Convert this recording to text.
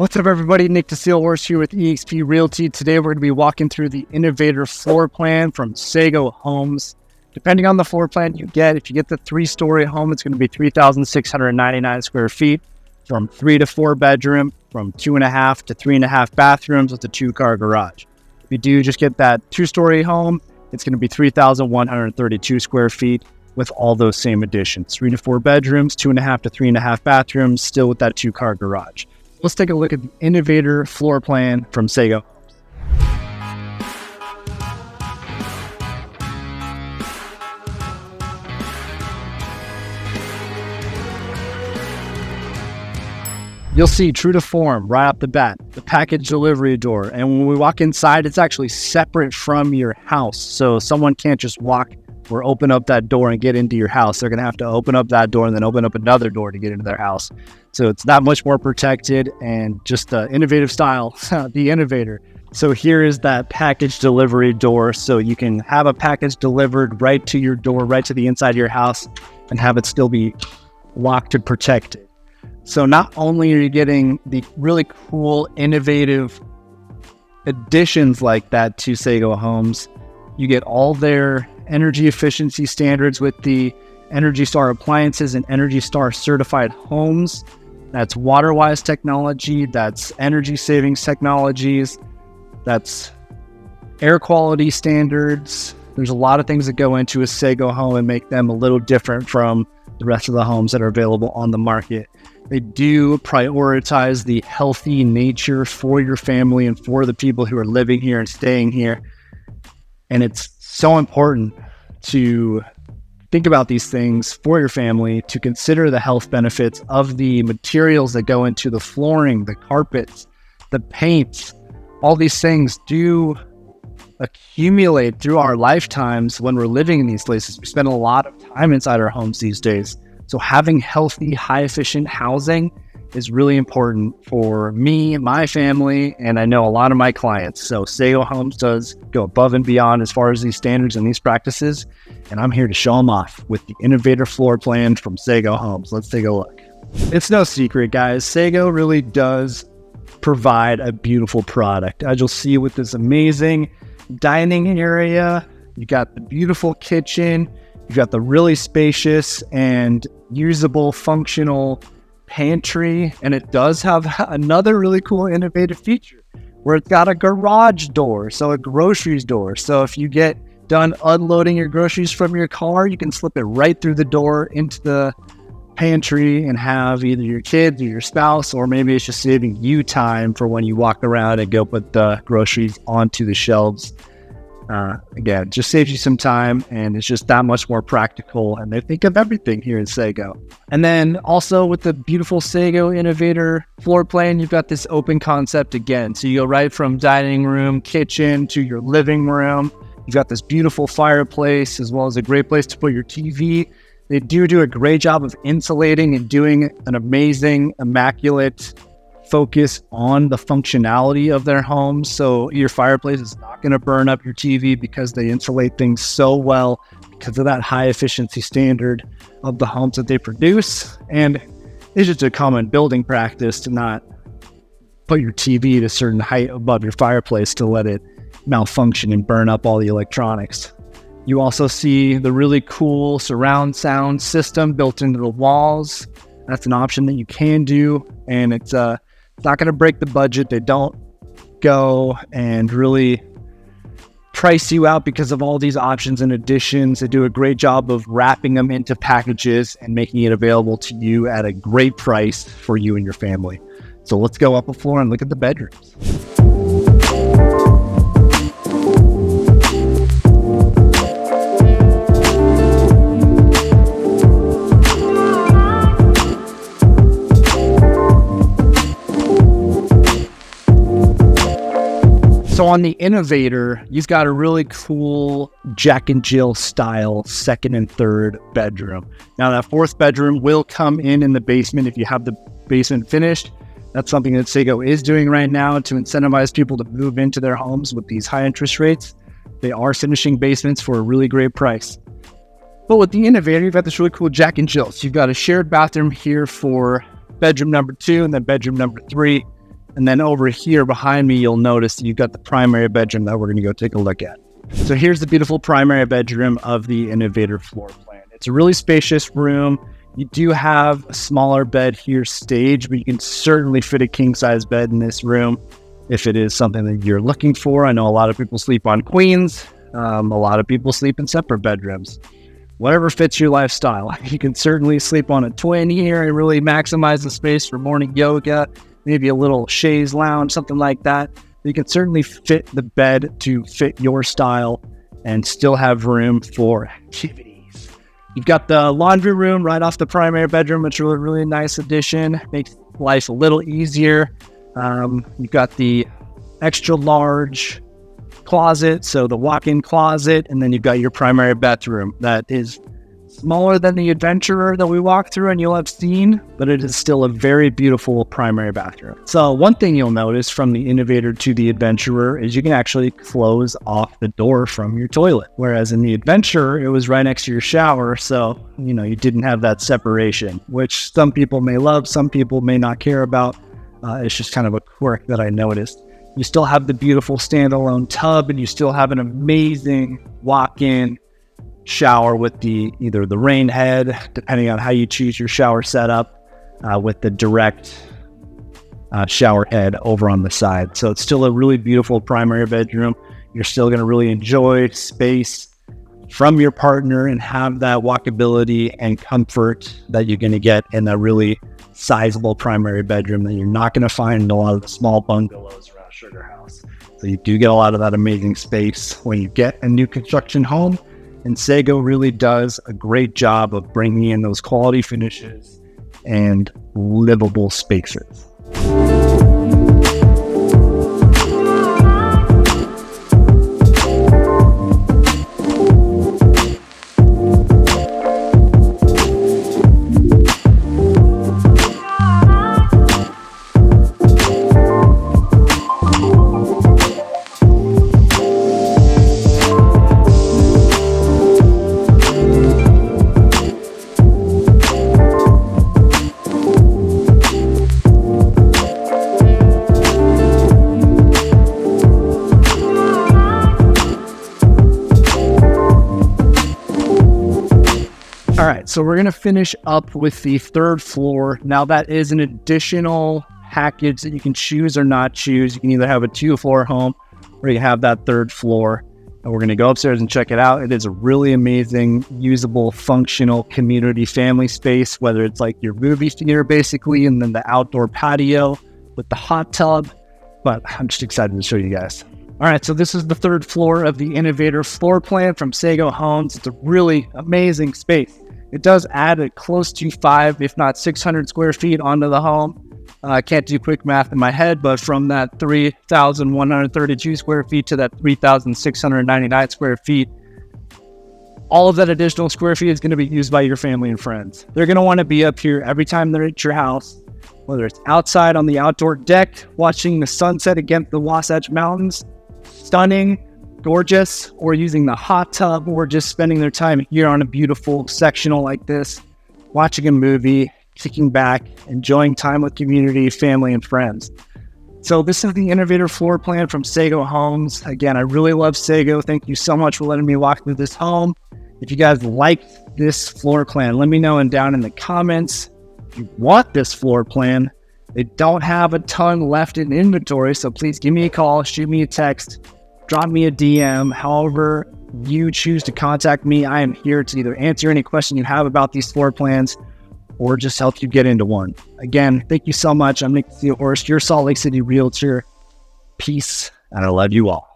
What's up, everybody? Nic DeSeelhorst here with eXp Realty. Today, we're going to be walking through the Innovator floor plan from Sego Homes. Depending on the floor plan you get, if you get the 3-story home, it's going to be 3,699 square feet from 3 to 4 bedroom, from 2.5 to 3.5 bathrooms with a 2-car garage. If you do just get that 2-story home, it's going to be 3,132 square feet with all those same additions. 3 to 4 bedrooms, 2.5 to 3.5 bathrooms, still with that 2-car garage. Let's take a look at the Innovator floor plan from Sego. You'll see, true to form, right off the bat, the package delivery door. And when we walk inside, it's actually separate from your house. So someone can't just walk or open up that door and get into your house. They're going to have to open up that door and then open up another door to get into their house. So it's that much more protected and just the innovative style, the Innovator. So here is that package delivery door. So you can have a package delivered right to your door, right to the inside of your house, and have it still be locked and protected. So not only are you getting the really cool, innovative additions like that to Sego Homes, you get all their energy efficiency standards with the Energy Star appliances and Energy Star certified homes. That's water-wise technology, that's energy savings technologies, that's air quality standards. There's a lot of things that go into a Sego home and make them a little different from the rest of the homes that are available on the market. They do prioritize the healthy nature for your family and for the people who are living here and staying here. And it's so important to think about these things for your family, to consider the health benefits of the materials that go into the flooring, the carpets, the paints. All these things do accumulate through our lifetimes when we're living in these places. We spend a lot of time inside our homes these days. So having healthy, high-efficient housing is really important for me, my family, and I know a lot of my clients. So Sego Homes does go above and beyond as far as these standards and these practices, and I'm here to show them off with the Innovator floor plan from Sego Homes. Let's take a look. It's no secret, guys. Sego really does provide a beautiful product. As you'll see with this amazing dining area, you got the beautiful kitchen, you've got the really spacious and usable, functional pantry, and it does have another really cool innovative feature where it's got a garage door, so a groceries door. So if you get done unloading your groceries from your car, you can slip it right through the door into the pantry and have either your kids or your spouse, or maybe it's just saving you time for when you walk around and go put the groceries onto the shelves. Again, just saves you some time, and it's just that much more practical, and they think of everything here in Sego. And then also with the beautiful Sego Innovator floor plan, you've got this open concept again. So you go right from dining room, kitchen to your living room. You've got this beautiful fireplace as well as a great place to put your TV. They do a great job of insulating and doing an amazing, immaculate focus on the functionality of their homes. So your fireplace is not going to burn up your TV because they insulate things so well because of that high efficiency standard of the homes that they produce. And it's just a common building practice to not put your TV at a certain height above your fireplace to let it malfunction and burn up all the electronics. You also see the really cool surround sound system built into the walls. That's an option that you can do, and it's not going to break the budget. They don't go and really price you out because of all these options and additions. They do a great job of wrapping them into packages and making it available to you at a great price for you and your family. So let's go up a floor and look at the bedrooms. So on the Innovator, you've got a really cool Jack and Jill style second and third bedroom. Now that fourth bedroom will come in the basement if you have the basement finished. That's something that Sego is doing right now to incentivize people to move into their homes with these high interest rates. They are finishing basements for a really great price. But with the Innovator, you've got this really cool Jack and Jill. So you've got a shared bathroom here for bedroom number 2 and then bedroom number 3. And then over here behind me, you'll notice you've got the primary bedroom that we're going to go take a look at. So here's the beautiful primary bedroom of the Innovator floor plan. It's a really spacious room. You do have a smaller bed here staged, but you can certainly fit a king size bed in this room if it is something that you're looking for. I know a lot of people sleep on queens. A lot of people sleep in separate bedrooms. Whatever fits your lifestyle. You can certainly sleep on a twin here and really maximize the space for morning yoga, maybe a little chaise lounge, something like that. You can certainly fit the bed to fit your style and still have room for activities. You've got the laundry room right off the primary bedroom, which is a really nice addition. Makes life a little easier. You've got the extra large closet, so the walk-in closet, and then you've got your primary bathroom that is smaller than the Adventurer that we walked through and you'll have seen, but it is still a very beautiful primary bathroom. So one thing you'll notice from the Innovator to the Adventurer is you can actually close off the door from your toilet. Whereas in the Adventurer, it was right next to your shower. So, you didn't have that separation, which some people may love, some people may not care about. It's just kind of a quirk that I noticed. You still have the beautiful standalone tub, and you still have an amazing walk-in shower with either the rain head, depending on how you choose your shower setup, with the direct shower head over on the side. So it's still a really beautiful primary bedroom. You're still going to really enjoy space from your partner and have that walkability and comfort that you're going to get in a really sizable primary bedroom that you're not going to find in a lot of the small bungalows around Sugar House. So you do get a lot of that amazing space when you get a new construction home. And Sego really does a great job of bringing in those quality finishes and livable spaces. All right, so we're going to finish up with the third floor. Now that is an additional package that you can choose or not choose. You can either have a 2-floor home or you have that third floor. And we're going to go upstairs and check it out. It is a really amazing, usable, functional community family space, whether it's like your movie theater basically, and then the outdoor patio with the hot tub. But I'm just excited to show you guys. All right, so this is the third floor of the Innovator floor plan from Sego Homes. It's a really amazing space. It does add a close to 500, if not 600 square feet onto the home. I can't do quick math in my head, but from that 3,132 square feet to that 3,699 square feet, all of that additional square feet is going to be used by your family and friends. They're going to want to be up here every time they're at your house, whether it's outside on the outdoor deck, watching the sunset against the Wasatch Mountains, stunning, gorgeous, or using the hot tub, or just spending their time here on a beautiful sectional like this, watching a movie, kicking back, enjoying time with community, family, and friends. So this is the Innovator floor plan from Sego Homes. Again, I really love Sego. Thank you so much for letting me walk through this home. If you guys liked this floor plan, let me know down in the comments. If you want this floor plan, they don't have a ton left in inventory, so please give me a call, shoot me a text, drop me a DM. However you choose to contact me, I am here to either answer any question you have about these floor plans or just help you get into one. Again, thank you so much. I'm Nic DeSeelhorst, your Salt Lake City realtor. Peace, and I love you all.